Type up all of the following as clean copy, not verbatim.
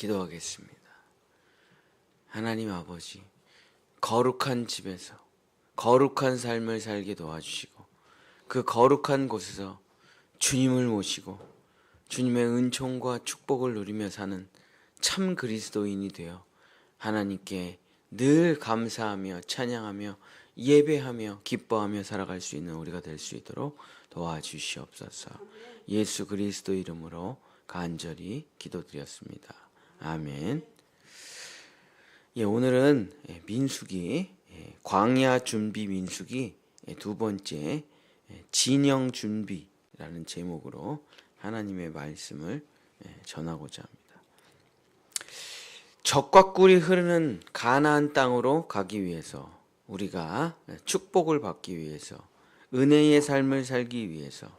기도하겠습니다. 하나님 아버지, 거룩한 집에서 거룩한 삶을 살게 도와주시고 그 거룩한 곳에서 주님을 모시고 주님의 은총과 축복을 누리며 사는 참 그리스도인이 되어 하나님께 늘 감사하며 찬양하며 예배하며 기뻐하며 살아갈 수 있는 우리가 될 수 있도록 도와주시옵소서. 예수 그리스도 이름으로 간절히 기도드렸습니다. 아멘. 오늘은 민수기 광야 준비 민수기 두 번째 진영 준비라는 제목으로 하나님의 말씀을 전하고자 합니다. 젖과 꿀이 흐르는 가나안 땅으로 가기 위해서, 우리가 축복을 받기 위해서, 은혜의 삶을 살기 위해서,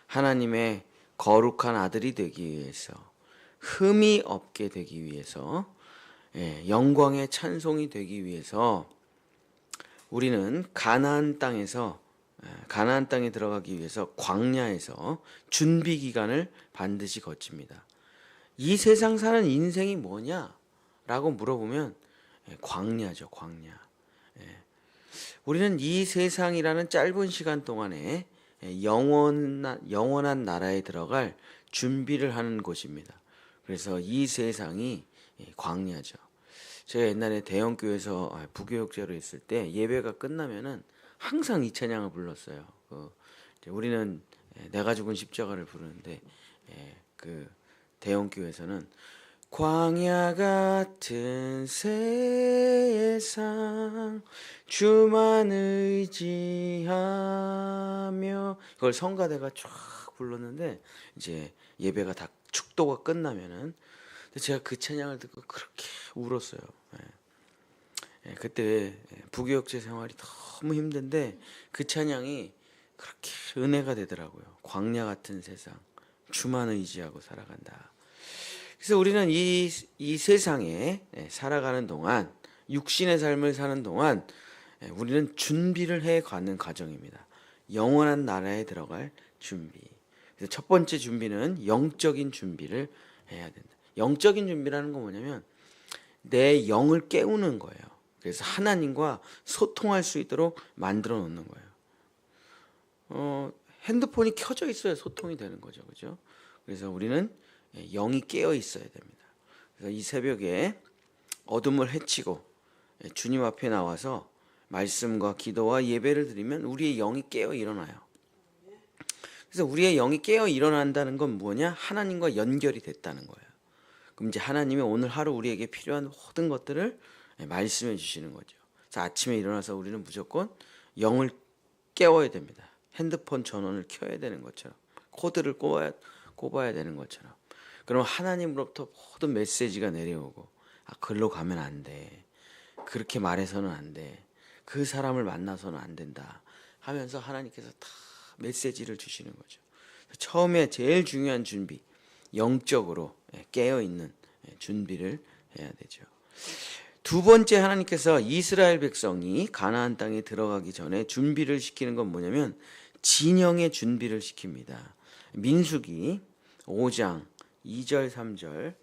하나님의 거룩한 아들이 되기 위해서, 흠이 없게 되기 위해서, 영광의 찬송이 되기 위해서 우리는 가나안 땅에 들어가기 위해서 광야에서 준비 기간을 반드시 거칩니다. 이 세상 사는 인생이 뭐냐라고 물어보면 광야죠, 광야. 우리는 이 세상이라는 짧은 시간 동안에 영원한 나라에 들어갈 준비를 하는 곳입니다. 그래서 이 세상이 광야죠. 제가 옛날에 대형교회에서 부교육자로 있을 때 예배가 끝나면은 항상 이 찬양을 불렀어요. 우리는 내가 죽은 십자가를 부르는데 그 대형교회에서는 광야 같은 세상 주만 의지하며, 이걸 성가대가 쫙 불렀는데 이제 예배가 다 축도가 끝나면은 제가 그 찬양을 듣고 그렇게 울었어요. 그때 부교육제 생활이 너무 힘든데 그 찬양이 그렇게 은혜가 되더라고요. 광야 같은 세상 주만 의지하고 살아간다. 그래서 우리는 이 세상에 살아가는 동안, 육신의 삶을 사는 동안 우리는 준비를 해가는 과정입니다. 영원한 나라에 들어갈 준비. 그래서 첫 번째 준비는 영적인 준비를 해야 된다. 영적인 준비라는 건 뭐냐면 내 영을 깨우는 거예요. 그래서 하나님과 소통할 수 있도록 만들어 놓는 거예요. 핸드폰이 켜져 있어야 소통이 되는 거죠, 그죠? 그래서 우리는 영이 깨어 있어야 됩니다. 그래서 이 새벽에 어둠을 헤치고 주님 앞에 나와서 말씀과 기도와 예배를 드리면 우리의 영이 깨어 일어나요. 그래서 우리의 영이 깨어 일어난다는 건 뭐냐? 하나님과 연결이 됐다는 거예요. 그럼 이제 하나님이 오늘 하루 우리에게 필요한 모든 것들을 말씀해 주시는 거죠. 그래서 아침에 일어나서 우리는 무조건 영을 깨워야 됩니다. 핸드폰 전원을 켜야 되는 것처럼, 코드를 꼽아야 되는 것처럼. 그럼 하나님으로부터 모든 메시지가 내려오고, 글로 가면 안 돼, 그렇게 말해서는 안 돼, 그 사람을 만나서는 안 된다 하면서 하나님께서 다 메시지를 주시는 거죠. 처음에 제일 중요한 준비, 영적으로 깨어있는 준비를 해야 되죠. 두 번째, 하나님께서 이스라엘 백성이 가나안 땅에 들어가기 전에 준비를 시키는 건 뭐냐면 진영의 준비를 시킵니다. 민수기 5장 2절 3절.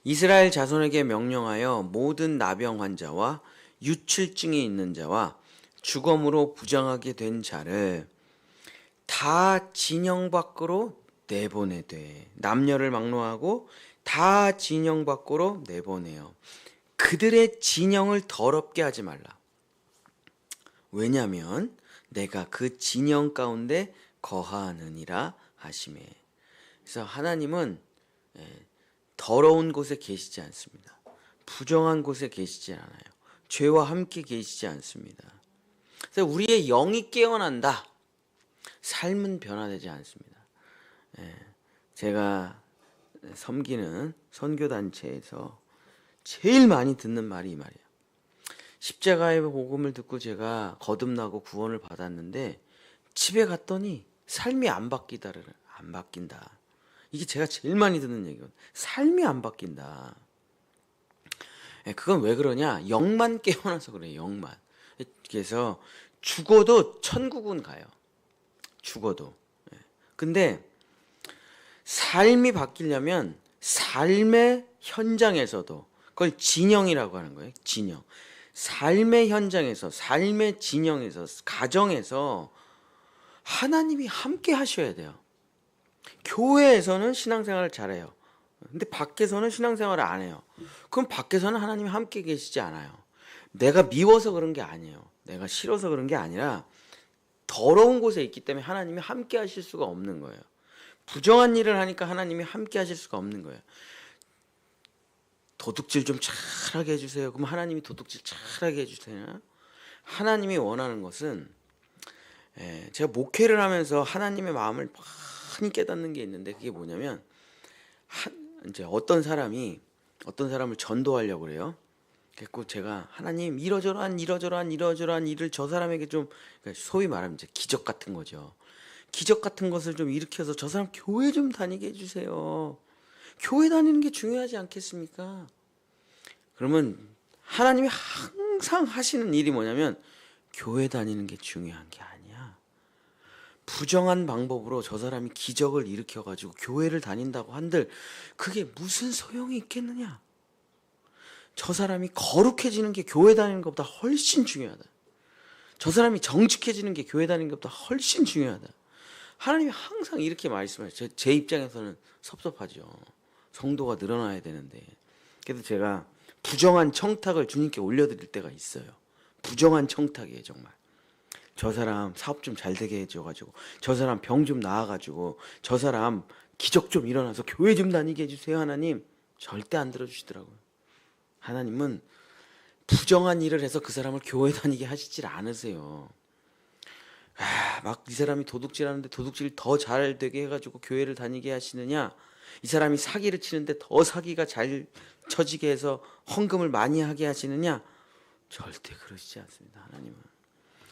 이스라엘 자손에게 명령하여 모든 나병 환자와 유출증이 있는 자와 주검으로 부정하게 된 자를 다 진영 밖으로 내보내되, 남녀를 막론하고 다 진영 밖으로 내보내요. 그들의 진영을 더럽게 하지 말라. 왜냐하면 내가 그 진영 가운데 거하느니라 하시매. 그래서 하나님은 더러운 곳에 계시지 않습니다. 부정한 곳에 계시지 않아요. 죄와 함께 계시지 않습니다. 그래서 우리의 영이 깨어난다, 삶은 변화되지 않습니다. 제가 섬기는 선교단체에서 제일 많이 듣는 말이 이 말이에요. 십자가의 복음을 듣고 제가 거듭나고 구원을 받았는데 집에 갔더니 삶이 안 바뀐다. 이게 제가 제일 많이 듣는 얘기거든요. 삶이 안 바뀐다. 그건 왜 그러냐? 영만 깨어나서 그래요. 영만. 그래서 죽어도 천국은 가요. 죽어도. 근데 삶이 바뀌려면 삶의 현장에서도, 그걸 진영이라고 하는 거예요. 진영. 삶의 현장에서, 삶의 진영에서, 가정에서 하나님이 함께 하셔야 돼요. 교회에서는 신앙생활을 잘해요. 근데 밖에서는 신앙생활을 안 해요. 그럼 밖에서는 하나님이 함께 계시지 않아요. 내가 미워서 그런 게 아니에요. 내가 싫어서 그런 게 아니라 더러운 곳에 있기 때문에 하나님이 함께 하실 수가 없는 거예요. 부정한 일을 하니까 하나님이 함께 하실 수가 없는 거예요. 도둑질 좀 잘하게 해주세요. 그럼 하나님이 도둑질 잘하게 해주세요. 하나님이 원하는 것은, 제가 목회를 하면서 하나님의 마음을 많이 깨닫는 게 있는데, 그게 뭐냐면 이제 어떤 사람을 전도하려고 그래요. 그래서 제가 하나님 이러저러한 일을 저 사람에게 좀, 그러니까 소위 말하면 이제 기적 같은 거죠. 기적 같은 것을 좀 일으켜서 저 사람 교회 좀 다니게 해주세요. 교회 다니는 게 중요하지 않겠습니까? 그러면 하나님이 항상 하시는 일이 뭐냐면, 교회 다니는 게 중요한 게 아니야. 부정한 방법으로 저 사람이 기적을 일으켜가지고 교회를 다닌다고 한들 그게 무슨 소용이 있겠느냐. 저 사람이 거룩해지는 게 교회 다니는 것보다 훨씬 중요하다. 저 사람이 정직해지는 게 교회 다니는 것보다 훨씬 중요하다. 하나님이 항상 이렇게 말씀하셔요. 제 입장에서는 섭섭하죠. 성도가 늘어나야 되는데. 그래서 제가 부정한 청탁을 주님께 올려드릴 때가 있어요. 부정한 청탁이에요, 정말. 저 사람 사업 좀 잘 되게 해줘가지고, 저 사람 병 좀 나아가지고, 저 사람 기적 좀 일어나서 교회 좀 다니게 해주세요. 하나님. 절대 안 들어주시더라고요. 하나님은 부정한 일을 해서 그 사람을 교회 다니게 하시질 않으세요. 막 이 사람이 도둑질하는데 도둑질 더 잘 되게 해가지고 교회를 다니게 하시느냐, 이 사람이 사기를 치는데 더 사기가 잘 쳐지게 해서 헌금을 많이 하게 하시느냐, 절대 그러시지 않습니다.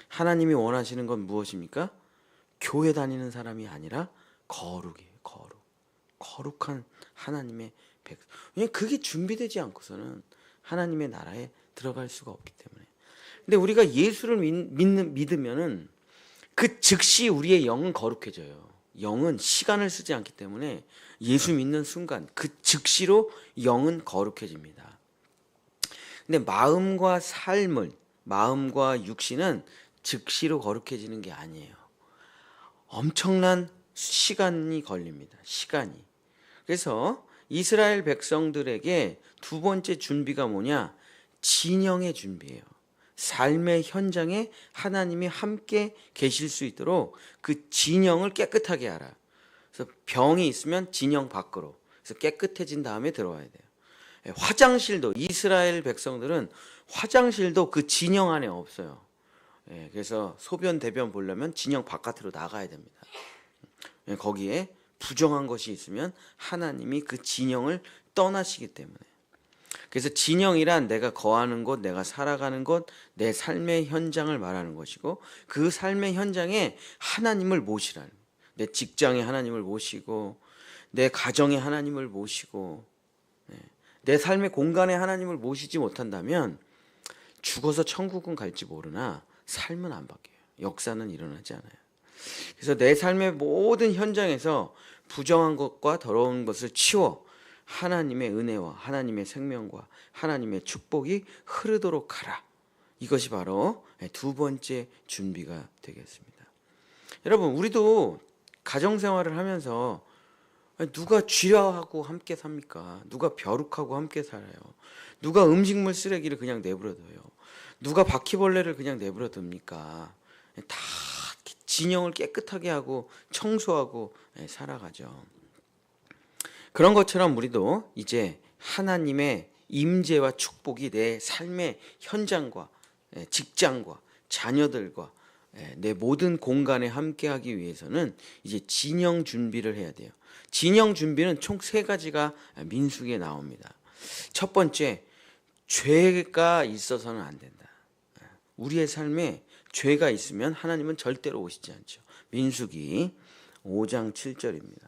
하나님이 원하시는 건 무엇입니까? 교회 다니는 사람이 아니라 거룩이에요. 거룩한 하나님의 백성. 왜냐면 그게 준비되지 않고서는 하나님의 나라에 들어갈 수가 없기 때문에. 근데 우리가 예수를 믿으면은 그 즉시 우리의 영은 거룩해져요. 영은 시간을 쓰지 않기 때문에 예수 믿는 순간 그 즉시로 영은 거룩해집니다. 근데 마음과 육신은 즉시로 거룩해지는 게 아니에요. 엄청난 시간이 걸립니다. 시간이. 그래서 이스라엘 백성들에게 두 번째 준비가 뭐냐? 진영의 준비예요. 삶의 현장에 하나님이 함께 계실 수 있도록 그 진영을 깨끗하게 하라. 그래서 병이 있으면 진영 밖으로. 그래서 깨끗해진 다음에 들어와야 돼요. 화장실도, 이스라엘 백성들은 화장실도 그 진영 안에 없어요. 그래서 소변 대변 보려면 진영 바깥으로 나가야 됩니다. 거기에 부정한 것이 있으면 하나님이 그 진영을 떠나시기 때문에. 그래서 진영이란 내가 거하는 곳, 내가 살아가는 곳, 내 삶의 현장을 말하는 것이고, 그 삶의 현장에 하나님을 모시라는, 내 직장에 하나님을 모시고, 내 가정에 하나님을 모시고, 내 삶의 공간에 하나님을 모시지 못한다면 죽어서 천국은 갈지 모르나 삶은 안 바뀌어요. 역사는 일어나지 않아요. 그래서 내 삶의 모든 현장에서 부정한 것과 더러운 것을 치워 하나님의 은혜와 하나님의 생명과 하나님의 축복이 흐르도록 하라. 이것이 바로 두 번째 준비가 되겠습니다. 여러분, 우리도 가정생활을 하면서 누가 쥐하고 함께 삽니까? 누가 벼룩하고 함께 살아요? 누가 음식물 쓰레기를 그냥 내버려둬요? 누가 바퀴벌레를 그냥 내버려둡니까? 다 진영을 깨끗하게 하고 청소하고 살아가죠. 그런 것처럼 우리도 이제 하나님의 임재와 축복이 내 삶의 현장과 직장과 자녀들과 내 모든 공간에 함께하기 위해서는 이제 진영 준비를 해야 돼요. 진영 준비는 총 3가지가 민수기에 나옵니다. 첫 번째, 죄가 있어서는 안 된다. 우리의 삶에 죄가 있으면 하나님은 절대로 오시지 않죠. 민수기 5장 7절입니다.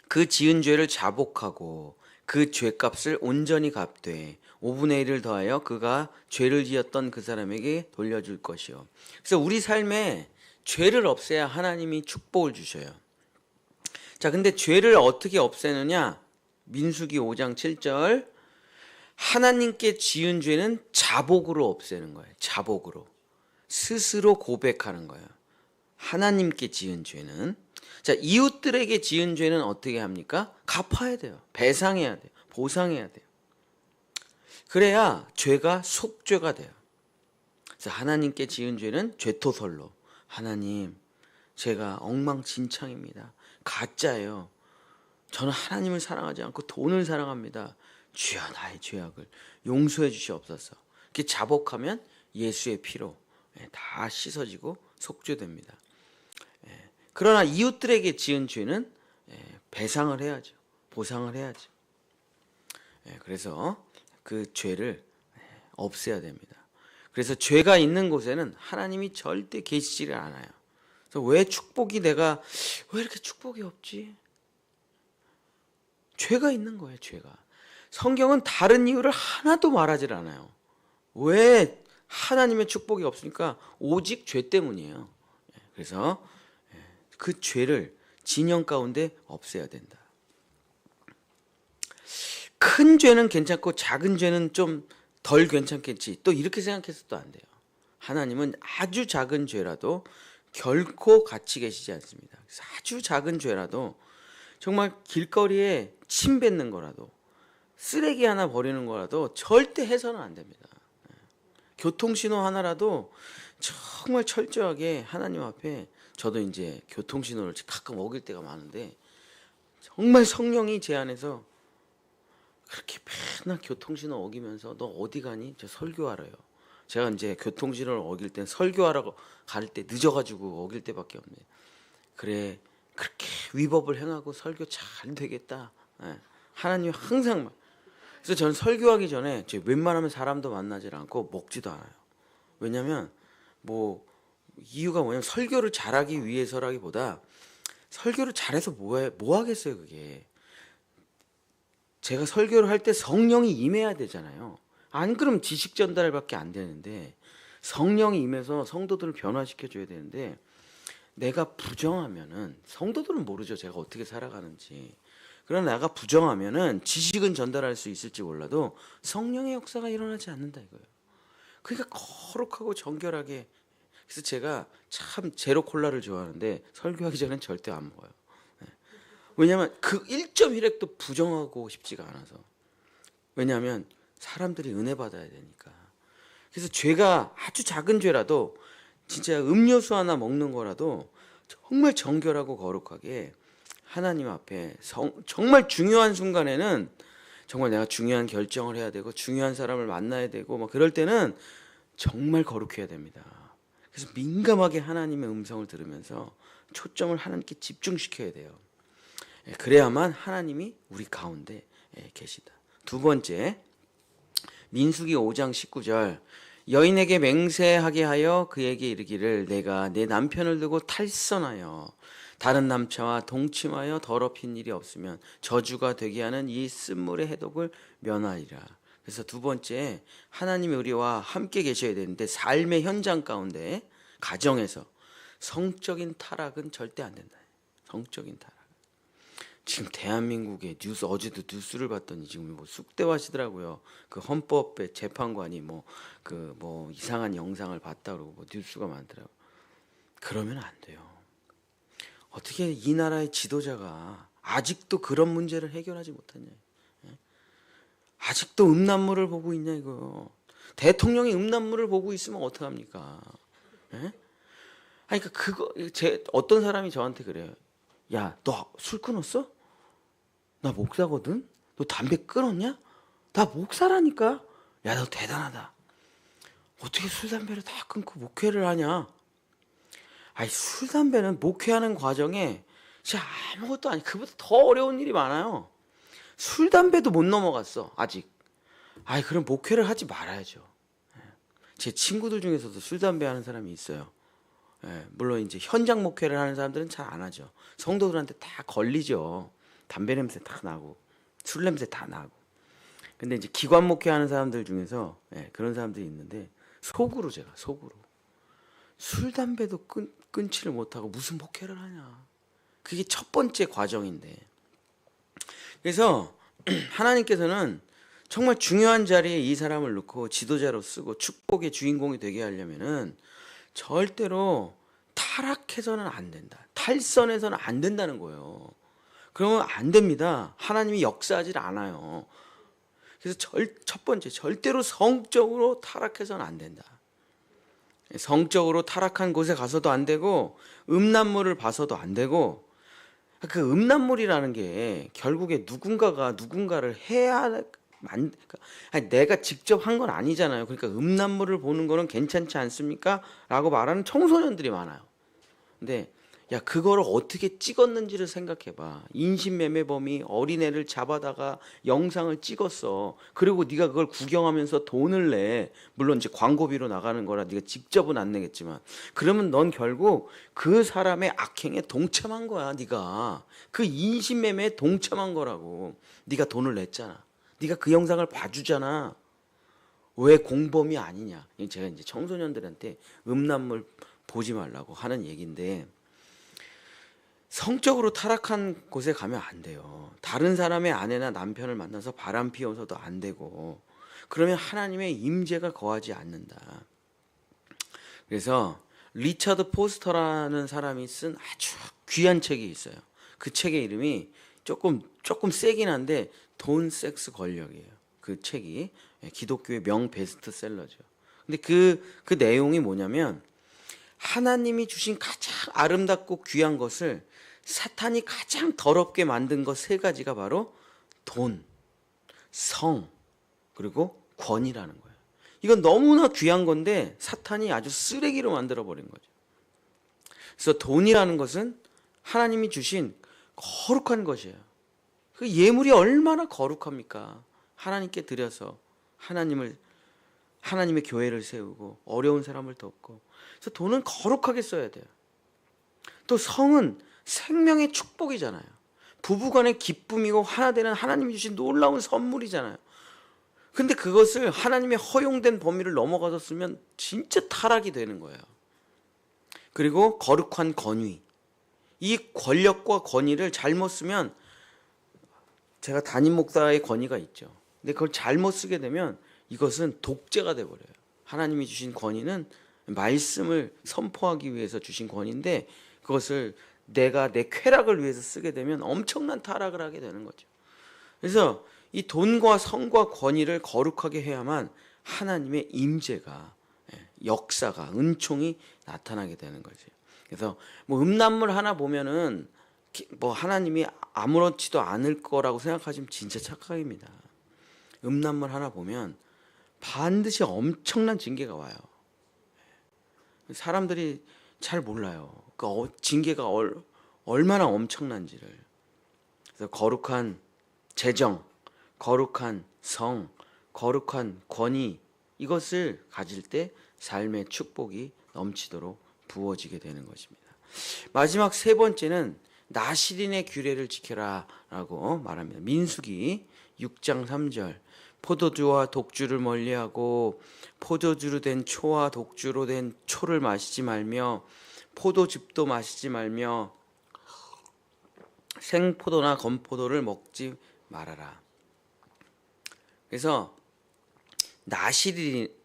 그 지은 죄를 자복하고 그 죄값을 온전히 갚되 5분의 1을 더하여 그가 죄를 지었던 그 사람에게 돌려줄 것이요. 그래서 우리 삶에 죄를 없애야 하나님이 축복을 주셔요. 자, 근데 죄를 어떻게 없애느냐? 민수기 5장 7절. 하나님께 지은 죄는 자복으로 없애는 거예요. 자복으로. 스스로 고백하는 거예요. 하나님께 지은 죄는. 자, 이웃들에게 지은 죄는 어떻게 합니까? 갚아야 돼요. 배상해야 돼요. 보상해야 돼요. 그래야 죄가 속죄가 돼요. 그래서 하나님께 지은 죄는 죄토설로. 하나님, 제가 엉망진창입니다. 가짜예요. 저는 하나님을 사랑하지 않고 돈을 사랑합니다. 주여 나의 죄악을 용서해 주시옵소서. 이렇게 자복하면 예수의 피로 다 씻어지고 속죄됩니다. 그러나 이웃들에게 지은 죄는 배상을 해야죠. 보상을 해야죠. 그래서 그 죄를 없애야 됩니다. 그래서 죄가 있는 곳에는 하나님이 절대 계시지를 않아요. 그래서 왜 축복이 내가 왜 이렇게 축복이 없지? 죄가 있는 거예요. 죄가. 성경은 다른 이유를 하나도 말하지 않아요. 왜 하나님의 축복이 없으니까 오직 죄 때문이에요. 그래서 그 죄를 진영 가운데 없애야 된다. 큰 죄는 괜찮고 작은 죄는 좀 덜 괜찮겠지. 또 이렇게 생각해서도 안 돼요. 하나님은 아주 작은 죄라도 결코 같이 계시지 않습니다. 그래서 아주 작은 죄라도 정말 길거리에 침 뱉는 거라도 쓰레기 하나 버리는 거라도 절대 해서는 안 됩니다. 교통신호 하나라도 정말 철저하게 하나님 앞에 저도 이제 교통신호를 가끔 어길 때가 많은데 정말 성령이 제 안에서 그렇게 맨날 교통신호 어기면서 너 어디 가니? 저 설교하러요. 제가 이제 교통신호를 어길 땐 설교하러 갈 때 늦어가지고 어길 때밖에 없네. 그래 그렇게 위법을 행하고 설교 잘 되겠다. 하나님 항상 그래서 저는 설교하기 전에 웬만하면 사람도 만나질 않고 먹지도 않아요. 왜냐하면 뭐 이유가 뭐냐면 설교를 잘하기 위해서라기보다 설교를 잘해서 뭐 하겠어요 그게. 제가 설교를 할 때 성령이 임해야 되잖아요. 안 그러면 지식 전달밖에 안 되는데 성령이 임해서 성도들을 변화시켜 줘야 되는데 내가 부정하면은 성도들은 모르죠. 제가 어떻게 살아가는지. 그러나 내가 부정하면은 지식은 전달할 수 있을지 몰라도 성령의 역사가 일어나지 않는다 이거예요. 그러니까 거룩하고 정결하게. 그래서 제가 참 제로 콜라를 좋아하는데 설교하기 전엔 절대 안 먹어요. 왜냐하면 그 1.1핵도 부정하고 싶지가 않아서. 왜냐하면 사람들이 은혜 받아야 되니까. 그래서 죄가 아주 작은 죄라도 진짜 음료수 하나 먹는 거라도 정말 정결하고 거룩하게 하나님 앞에 정말 중요한 순간에는 정말 내가 중요한 결정을 해야 되고 중요한 사람을 만나야 되고 막 그럴 때는 정말 거룩해야 됩니다. 그래서 민감하게 하나님의 음성을 들으면서 초점을 하나님께 집중시켜야 돼요. 그래야만 하나님이 우리 가운데 계시다. 두 번째, 민수기 5장 19절. 여인에게 맹세하게 하여 그에게 이르기를 내가 내 남편을 두고 탈선하여 다른 남자와 동침하여 더럽힌 일이 없으면 저주가 되게 하는 이 쓴물의 해독을 면하리라. 그래서 두 번째, 하나님이 우리와 함께 계셔야 되는데 삶의 현장 가운데 가정에서 성적인 타락은 절대 안 된다. 성적인 타락. 지금 대한민국의 뉴스 어제도 뉴스를 봤더니 지금 뭐 쑥대화시더라고요. 그 헌법의 재판관이 뭐 이상한 영상을 봤다 그러고 뭐 뉴스가 많더라고. 그러면 안 돼요. 어떻게 이 나라의 지도자가 아직도 그런 문제를 해결하지 못했냐? 아직도 음란물을 보고 있냐 이거. 대통령이 음란물을 보고 있으면 어떡합니까? 아니 그러니까 어떤 사람이 저한테 그래요. 야, 너 술 끊었어? 나 목사거든? 너 담배 끊었냐? 나 목사라니까? 야, 너 대단하다. 어떻게 술, 담배를 다 끊고 목회를 하냐? 아니, 술, 담배는 목회하는 과정에 진짜 아무것도 아니, 그보다 더 어려운 일이 많아요. 술, 담배도 못 넘어갔어, 아직. 아니, 그럼 목회를 하지 말아야죠. 제 친구들 중에서도 술, 담배 하는 사람이 있어요. 물론 이제 현장 목회를 하는 사람들은 잘 안 하죠. 성도들한테 다 걸리죠. 담배 냄새 다 나고 술 냄새 다 나고. 근데 이제 기관 목회하는 사람들 중에서 그런 사람들이 있는데 속으로 술 담배도 끊지를 못하고 무슨 목회를 하냐. 그게 첫 번째 과정인데. 그래서 하나님께서는 정말 중요한 자리에 이 사람을 놓고 지도자로 쓰고 축복의 주인공이 되게 하려면은 절대로 타락해서는 안 된다. 탈선해서는 안 된다는 거예요. 그러면 안 됩니다. 하나님이 역사하지 않아요. 그래서 첫 번째, 절대로 성적으로 타락해서는 안 된다. 성적으로 타락한 곳에 가서도 안 되고 음란물을 봐서도 안 되고, 그 음란물이라는 게 결국에 누군가가 누군가를 해야 아니, 내가 직접 한 건 아니잖아요. 그러니까 음란물을 보는 거는 괜찮지 않습니까? 라고 말하는 청소년들이 많아요. 근데 야, 그거를 어떻게 찍었는지를 생각해봐. 인신매매범이 어린애를 잡아다가 영상을 찍었어. 그리고 네가 그걸 구경하면서 돈을 내. 물론 이제 광고비로 나가는 거라 네가 직접은 안 내겠지만, 그러면 넌 결국 그 사람의 악행에 동참한 거야. 네가 그 인신매매에 동참한 거라고. 네가 돈을 냈잖아. 네가 그 영상을 봐주잖아. 왜 공범이 아니냐. 제가 이제 청소년들한테 음란물 보지 말라고 하는 얘기인데, 성적으로 타락한 곳에 가면 안 돼요. 다른 사람의 아내나 남편을 만나서 바람 피워서도 안 되고, 그러면 하나님의 임재가 거하지 않는다. 그래서 리처드 포스터라는 사람이 쓴 아주 귀한 책이 있어요. 그 책의 이름이 조금 세긴 한데 돈, 섹스, 권력이에요. 그 책이 기독교의 명 베스트셀러죠. 근데 그 내용이 뭐냐면, 하나님이 주신 가장 아름답고 귀한 것을 사탄이 가장 더럽게 만든 것 세 가지가 바로 돈, 성, 그리고 권이라는 거예요. 이건 너무나 귀한 건데 사탄이 아주 쓰레기로 만들어 버린 거죠. 그래서 돈이라는 것은 하나님이 주신 거룩한 것이에요. 그 예물이 얼마나 거룩합니까? 하나님께 드려서 하나님의 교회를 세우고 어려운 사람을 돕고. 그래서 돈은 거룩하게 써야 돼요. 또 성은 생명의 축복이잖아요. 부부간의 기쁨이고 하나 되는 하나님이 주신 놀라운 선물이잖아요. 근데 그것을 하나님의 허용된 범위를 넘어가서 쓰면 진짜 타락이 되는 거예요. 그리고 거룩한 권위. 이 권력과 권위를 잘못 쓰면, 제가 담임 목사의 권위가 있죠. 근데 그걸 잘못 쓰게 되면 이것은 독재가 돼버려요. 하나님이 주신 권위는 말씀을 선포하기 위해서 주신 권위인데, 그것을 내가 내 쾌락을 위해서 쓰게 되면 엄청난 타락을 하게 되는 거죠. 그래서 이 돈과 성과 권위를 거룩하게 해야만 하나님의 임재가, 역사가, 은총이 나타나게 되는 거죠. 그래서 뭐 음란물 하나 보면은 뭐 하나님이 아무렇지도 않을 거라고 생각하시면 진짜 착각입니다. 음란물 하나 보면 반드시 엄청난 징계가 와요. 사람들이 잘 몰라요. 그 징계가 얼마나 엄청난지를. 그래서 거룩한 재정, 거룩한 성, 거룩한 권위, 이것을 가질 때 삶의 축복이 넘치도록 부어지게 되는 것입니다. 마지막 세 번째는 나실인의 규례를 지켜라 라고 말합니다. 민수기 6장 3절. 포도주와 독주를 멀리하고 포도주로 된 초와 독주로 된 초를 마시지 말며 포도즙도 마시지 말며 생포도나 건포도를 먹지 말아라. 그래서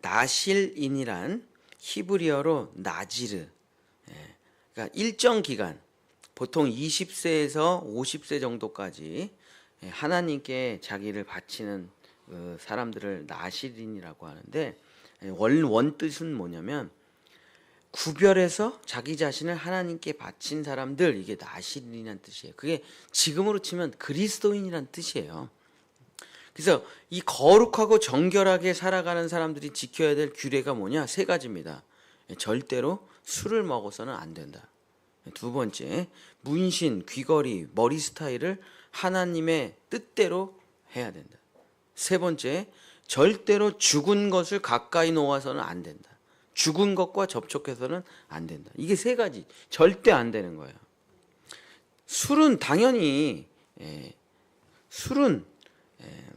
나실인이란 히브리어로 나지르, 그러니까 일정 기간, 보통 20세에서 50세 정도까지 하나님께 자기를 바치는 그 사람들을 나실인이라고 하는데, 원 뜻은 뭐냐면 구별해서 자기 자신을 하나님께 바친 사람들, 이게 나실인이라는 뜻이에요. 그게 지금으로 치면 그리스도인이라는 뜻이에요. 그래서 이 거룩하고 정결하게 살아가는 사람들이 지켜야 될 규례가 뭐냐? 세 가지입니다. 절대로 술을 먹어서는 안 된다. 두 번째, 문신, 귀걸이, 머리 스타일을 하나님의 뜻대로 해야 된다. 세 번째, 절대로 죽은 것을 가까이 놓아서는 안 된다. 죽은 것과 접촉해서는 안 된다. 이게 세 가지 절대 안 되는 거예요. 술은 당연히 술은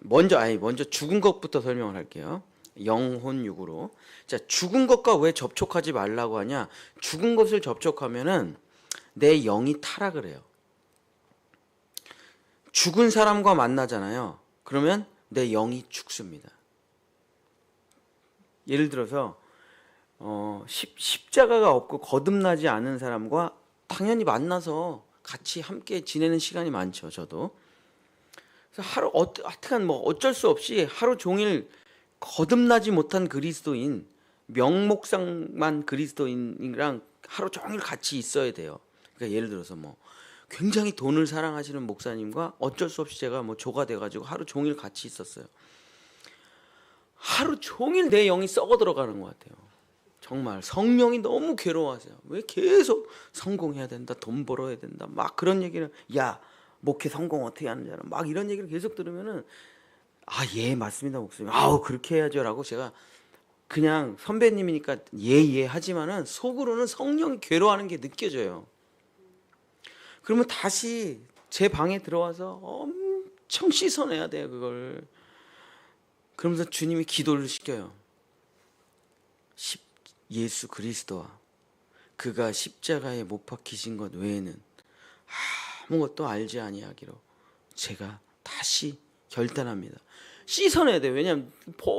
먼저 죽은 것부터 설명을 할게요. 영혼 육으로. 자, 죽은 것과 왜 접촉하지 말라고 하냐? 죽은 것을 접촉하면은 내 영이 타락을 해요. 죽은 사람과 만나잖아요. 그러면 내 영이 죽습니다. 예를 들어서 십자가가 없고 거듭나지 않은 사람과 당연히 만나서 같이 함께 지내는 시간이 많죠. 저도. 그래서 하여튼 뭐 어쩔 수 없이 하루 종일 거듭나지 못한 그리스도인, 명목상만 그리스도인이랑 하루 종일 같이 있어야 돼요. 그러니까 예를 들어서 뭐 굉장히 돈을 사랑하시는 목사님과 어쩔 수 없이 제가 뭐 조가 돼가지고 하루 종일 같이 있었어요. 하루 종일 내 영이 썩어 들어가는 것 같아요. 정말 성령이 너무 괴로워하세요. 왜 계속 성공해야 된다, 돈 벌어야 된다, 막 그런 얘기를, 야 목회 성공 어떻게 하는지 알아, 막 이런 얘기를 계속 들으면은 예 맞습니다 목사님, 아우 그렇게 해야죠라고 제가 그냥 선배님이니까 예 하지만은 속으로는 성령이 괴로워하는 게 느껴져요. 그러면 다시 제 방에 들어와서 엄청 씻어내야 돼요 그걸. 그러면서 주님이 기도를 시켜요. 예수 그리스도와 그가 십자가에 못 박히신 것 외에는 아무것도 알지 아니하기로 제가 다시 결단합니다. 씻어내야 돼요. 왜냐하면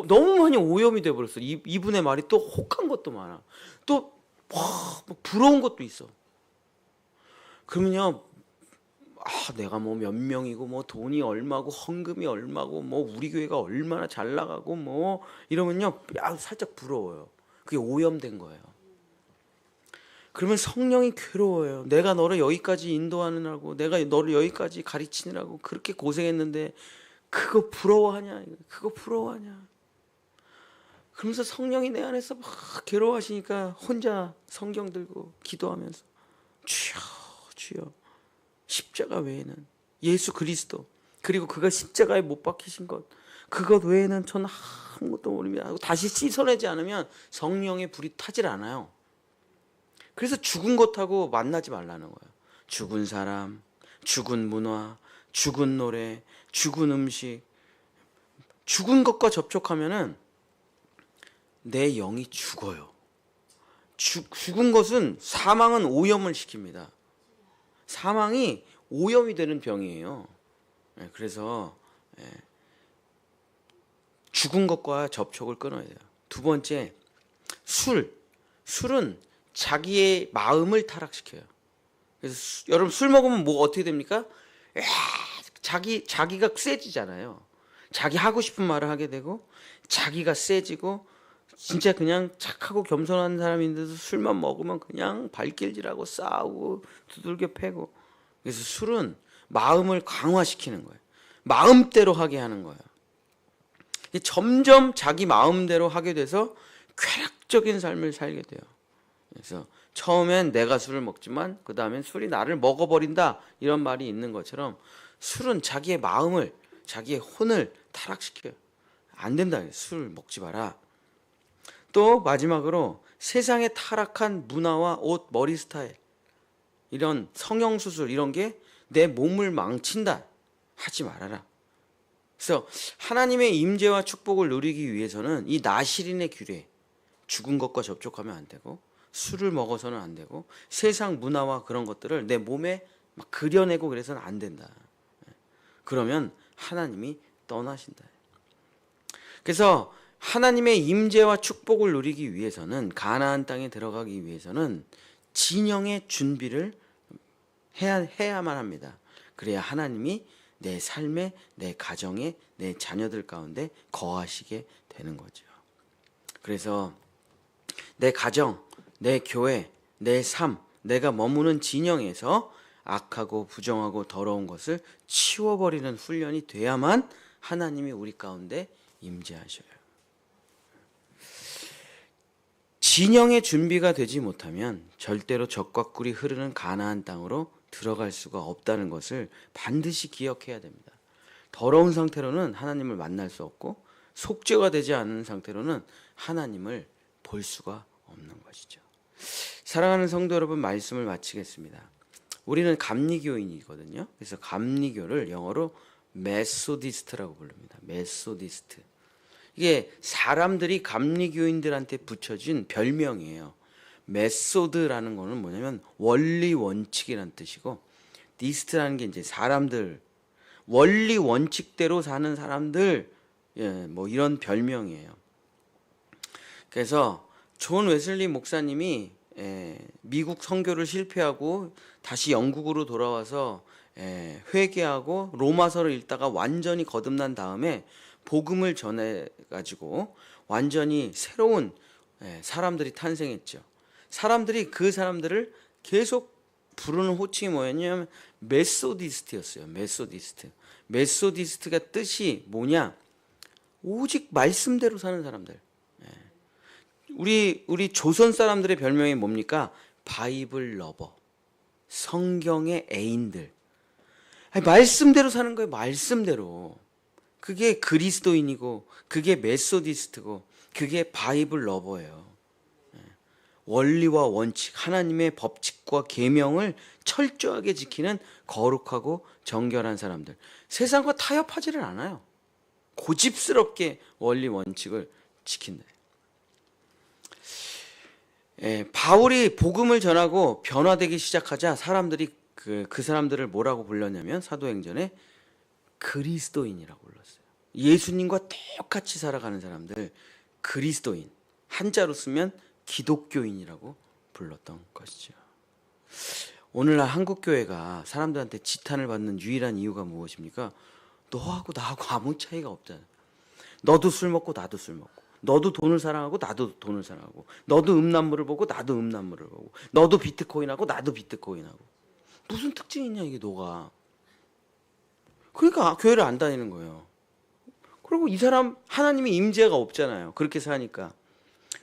너무 많이 오염이 돼버렸어. 이분의 말이 또 혹한 것도 많아. 또 부러운 것도 있어. 그러면요, 내가 뭐 몇 명이고 뭐 돈이 얼마고 헌금이 얼마고 뭐 우리 교회가 얼마나 잘 나가고 뭐 이러면요, 살짝 부러워요. 그게 오염된 거예요. 그러면 성령이 괴로워요. 내가 너를 여기까지 인도하느라고, 내가 너를 여기까지 가르치느라고 그렇게 고생했는데 그거 부러워하냐? 그거 부러워하냐? 그러면서 성령이 내 안에서 막 괴로워하시니까 혼자 성경 들고 기도하면서 주여 십자가 외에는 예수 그리스도, 그리고 그가 십자가에 못 박히신 것, 그것 외에는 저는 아무것도 모릅니다 하고 다시 씻어내지 않으면 성령의 불이 타질 않아요. 그래서 죽은 것하고 만나지 말라는 거예요. 죽은 사람, 죽은 문화, 죽은 노래, 죽은 음식, 죽은 것과 접촉하면은 내 영이 죽어요. 죽은 것은, 사망은 오염을 시킵니다. 사망이 오염이 되는 병이에요. 그래서 죽은 것과 접촉을 끊어야 돼요. 두 번째, 술은 자기의 마음을 타락시켜요. 그래서 여러분 술 먹으면 뭐 어떻게 됩니까? 자기가 세지잖아요. 자기 하고 싶은 말을 하게 되고 자기가 세지고, 진짜 그냥 착하고 겸손한 사람인데도 술만 먹으면 그냥 발길질하고 싸우고 두들겨 패고. 그래서 술은 마음을 강화시키는 거예요. 마음대로 하게 하는 거예요. 점점 자기 마음대로 하게 돼서 쾌락적인 삶을 살게 돼요. 그래서 처음엔 내가 술을 먹지만 그 다음엔 술이 나를 먹어버린다, 이런 말이 있는 것처럼 술은 자기의 마음을, 자기의 혼을 타락시켜요. 안 된다, 술 먹지 마라. 또 마지막으로 세상에 타락한 문화와 옷, 머리 스타일, 이런 성형수술, 이런 게 내 몸을 망친다, 하지 말아라. 그래서 하나님의 임재와 축복을 누리기 위해서는 이 나실인의 규례, 죽은 것과 접촉하면 안 되고 술을 먹어서는 안 되고 세상 문화와 그런 것들을 내 몸에 막 그려내고 그래서는 안 된다. 그러면 하나님이 떠나신다. 그래서 하나님의 임재와 축복을 누리기 위해서는, 가나안 땅에 들어가기 위해서는 진영의 준비를 해야만 합니다. 그래야 하나님이 내 삶에, 내 가정에, 내 자녀들 가운데 거하시게 되는 거죠. 그래서 내 가정, 내 교회, 내 삶, 내가 머무는 진영에서 악하고 부정하고 더러운 것을 치워버리는 훈련이 돼야만 하나님이 우리 가운데 임재하셔요. 진영의 준비가 되지 못하면 절대로 적과 꿀이 흐르는 가나안 땅으로 들어갈 수가 없다는 것을 반드시 기억해야 됩니다. 더러운 상태로는 하나님을 만날 수 없고, 속죄가 되지 않은 상태로는 하나님을 볼 수가 없는 것이죠. 사랑하는 성도 여러분, 말씀을 마치겠습니다. 우리는 감리교인이거든요. 그래서 감리교를 영어로 메소디스트라고 부릅니다. 메소디스트. 이게 사람들이 감리교인들한테 붙여진 별명이에요. 메소드라는 거는 뭐냐면 원리 원칙이라는 뜻이고, 디스트라는 게 이제 사람들, 원리 원칙대로 사는 사람들, 뭐 이런 별명이에요. 그래서 존 웨슬리 목사님이 미국 선교를 실패하고 다시 영국으로 돌아와서 회개하고 로마서를 읽다가 완전히 거듭난 다음에 복음을 전해 가지고 완전히 새로운 사람들이 탄생했죠. 사람들이 그 사람들을 계속 부르는 호칭이 뭐였냐면 메소디스트였어요. 메소디스트가 뜻이 뭐냐? 오직 말씀대로 사는 사람들. 우리 조선 사람들의 별명이 뭡니까? 바이블 러버, 성경의 애인들. 아니, 말씀대로 사는 거예요. 말씀대로. 그게 그리스도인이고, 그게 메소디스트고, 그게 바이블 러버예요. 원리와 원칙, 하나님의 법칙과 계명을 철저하게 지키는 거룩하고 정결한 사람들. 세상과 타협하지를 않아요. 고집스럽게 원리 원칙을 지킨다. 바울이 복음을 전하고 변화되기 시작하자 사람들이 그 사람들을 뭐라고 불렀냐면 사도행전에 그리스도인이라고 불렀어요. 예수님과 똑같이 살아가는 사람들, 그리스도인. 한자로 쓰면 기독교인이라고 불렀던 것이죠. 오늘날 한국교회가 사람들한테 지탄을 받는 유일한 이유가 무엇입니까? 너하고 나하고 아무 차이가 없잖아. 너도 술 먹고 나도 술 먹고, 너도 돈을 사랑하고 나도 돈을 사랑하고, 너도 음란물을 보고 나도 음란물을 보고, 너도 비트코인하고 나도 비트코인하고. 무슨 특징이 있냐 이게 너가. 그러니까 교회를 안 다니는 거예요. 그리고 이 사람 하나님의 임재가 없잖아요. 그렇게 사니까.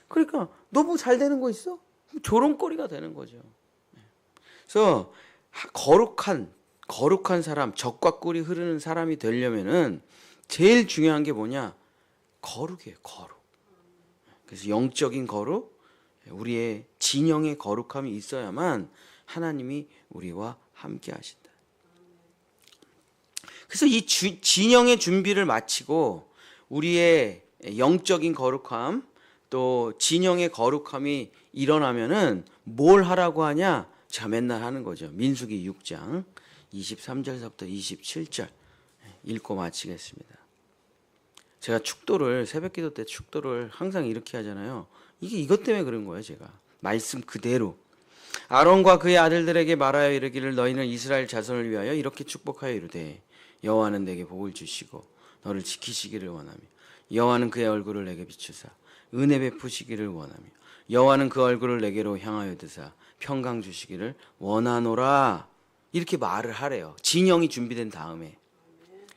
그러니까 너무 잘 되는 거 있어? 조롱거리가 되는 거죠. 그래서 거룩한 사람, 젖과 꿀이 흐르는 사람이 되려면은 제일 중요한 게 뭐냐? 거룩이에요. 거룩. 그래서 영적인 거룩, 우리의 진영의 거룩함이 있어야만 하나님이 우리와 함께 하신다. 그래서 이 진영의 준비를 마치고 우리의 영적인 거룩함, 또 진영의 거룩함이 일어나면은 뭘 하라고 하냐? 제가 맨날 하는 거죠. 민수기 6장 23절부터 27절 읽고 마치겠습니다. 제가 축도를, 새벽기도 때 축도를 항상 이렇게 하잖아요. 이게 이것 때문에 그런 거예요. 제가 말씀 그대로 아론과 그의 아들들에게 말하여 이르기를 너희는 이스라엘 자손을 위하여 이렇게 축복하여 이르되 여호와는 내게 복을 주시고 너를 지키시기를 원하며 여호와는 그의 얼굴을 내게 비추사 은혜 베푸시기를 원하며 여호와는 그 얼굴을 내게로 향하여 드사 평강 주시기를 원하노라. 이렇게 말을 하래요. 진영이 준비된 다음에.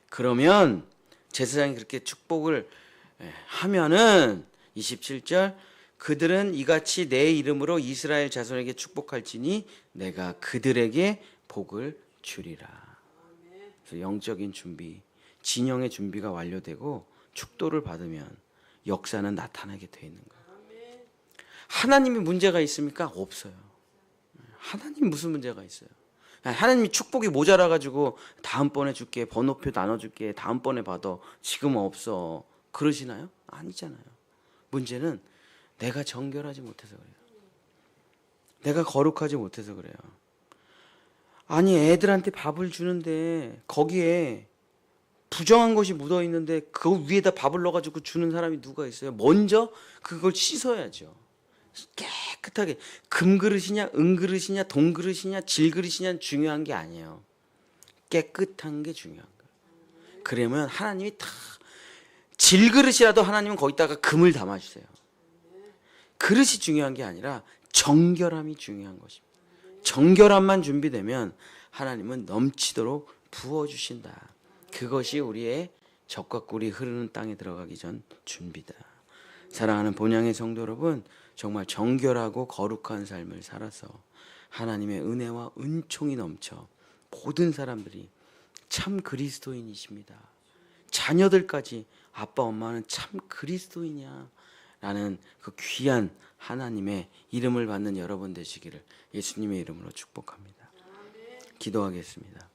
그러면 제사장이 그렇게 축복을 하면은 27절 그들은 이같이 내 이름으로 이스라엘 자손에게 축복할지니 내가 그들에게 복을 주리라. 그래서 영적인 준비, 진영의 준비가 완료되고 축도를 받으면 역사는 나타나게 돼 있는 거예요. 하나님이 문제가 있습니까? 없어요. 하나님 무슨 문제가 있어요? 하나님이 축복이 모자라 가지고 다음번에 줄게, 번호표 나눠줄게, 다음번에 받아, 지금 없어, 그러시나요? 아니잖아요. 문제는 내가 정결하지 못해서 그래요. 내가 거룩하지 못해서 그래요. 아니 애들한테 밥을 주는데 거기에 부정한 것이 묻어 있는데 그 위에다 밥을 넣어가지고 주는 사람이 누가 있어요? 먼저 그걸 씻어야죠. 깨끗하게. 금그릇이냐 은그릇이냐 동그릇이냐 질그릇이냐 중요한 게 아니에요. 깨끗한 게 중요한 거예요. 그러면 하나님이 다 질그릇이라도 하나님은 거기다가 금을 담아주세요. 그릇이 중요한 게 아니라 정결함이 중요한 것입니다. 정결함만 준비되면 하나님은 넘치도록 부어주신다. 그것이 우리의 젖과 꿀이 흐르는 땅에 들어가기 전 준비다. 사랑하는 본향의 성도 여러분, 정말 정결하고 거룩한 삶을 살아서 하나님의 은혜와 은총이 넘쳐 모든 사람들이 참 그리스도인이십니다. 자녀들까지 아빠 엄마는 참 그리스도인이야 라는 그 귀한 하나님의 이름을 받는 여러분 되시기를 예수님의 이름으로 축복합니다. 기도하겠습니다.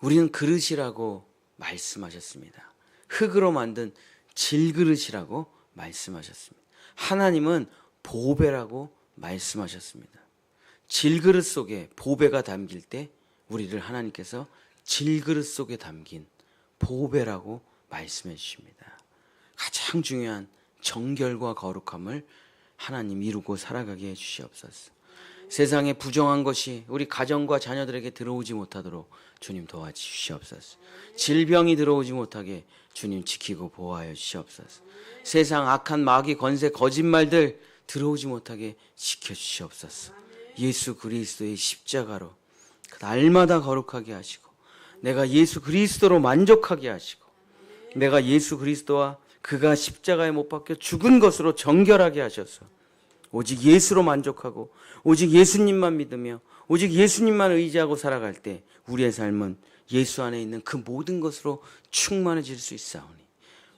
우리는 그릇이라고 말씀하셨습니다. 흙으로 만든 질그릇이라고 말씀하셨습니다. 하나님은 보배라고 말씀하셨습니다. 질그릇 속에 보배가 담길 때 우리를 하나님께서 질그릇 속에 담긴 보배라고 말씀해 주십니다. 가장 중요한 정결과 거룩함을 하나님 이루고 살아가게 해 주시옵소서. 세상에 부정한 것이 우리 가정과 자녀들에게 들어오지 못하도록 주님 도와주시옵소서. 질병이 들어오지 못하게 주님 지키고 보호하여 주시옵소서. 세상 악한 마귀 권세 거짓말들 들어오지 못하게 지켜주시옵소서. 예수 그리스도의 십자가로 날마다 거룩하게 하시고 내가 예수 그리스도로 만족하게 하시고 내가 예수 그리스도와 그가 십자가에 못 박혀 죽은 것으로 정결하게 하셔서 오직 예수로 만족하고 오직 예수님만 믿으며 오직 예수님만 의지하고 살아갈 때 우리의 삶은 예수 안에 있는 그 모든 것으로 충만해질 수 있사오니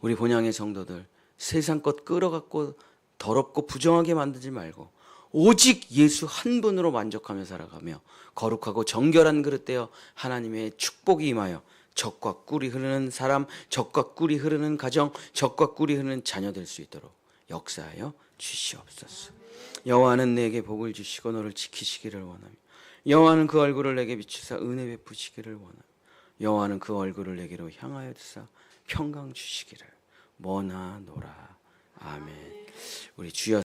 우리 본향의 성도들 세상 것 끌어갖고 더럽고 부정하게 만들지 말고 오직 예수 한 분으로 만족하며 살아가며 거룩하고 정결한 그릇 되어 하나님의 축복이 임하여 젖과 꿀이 흐르는 사람, 젖과 꿀이 흐르는 가정, 젖과 꿀이 흐르는 자녀 될 수 있도록 역사하여 주시옵소서. 여호와는 내게 복을 주시고 너를 지키시기를 원하며 여호와는 그 얼굴을 내게 비추사 은혜 베푸시기를 원하며 여호와는 그 얼굴을 내게로 향하여 드사 평강 주시기를 원하노라. 아멘. 우리 주여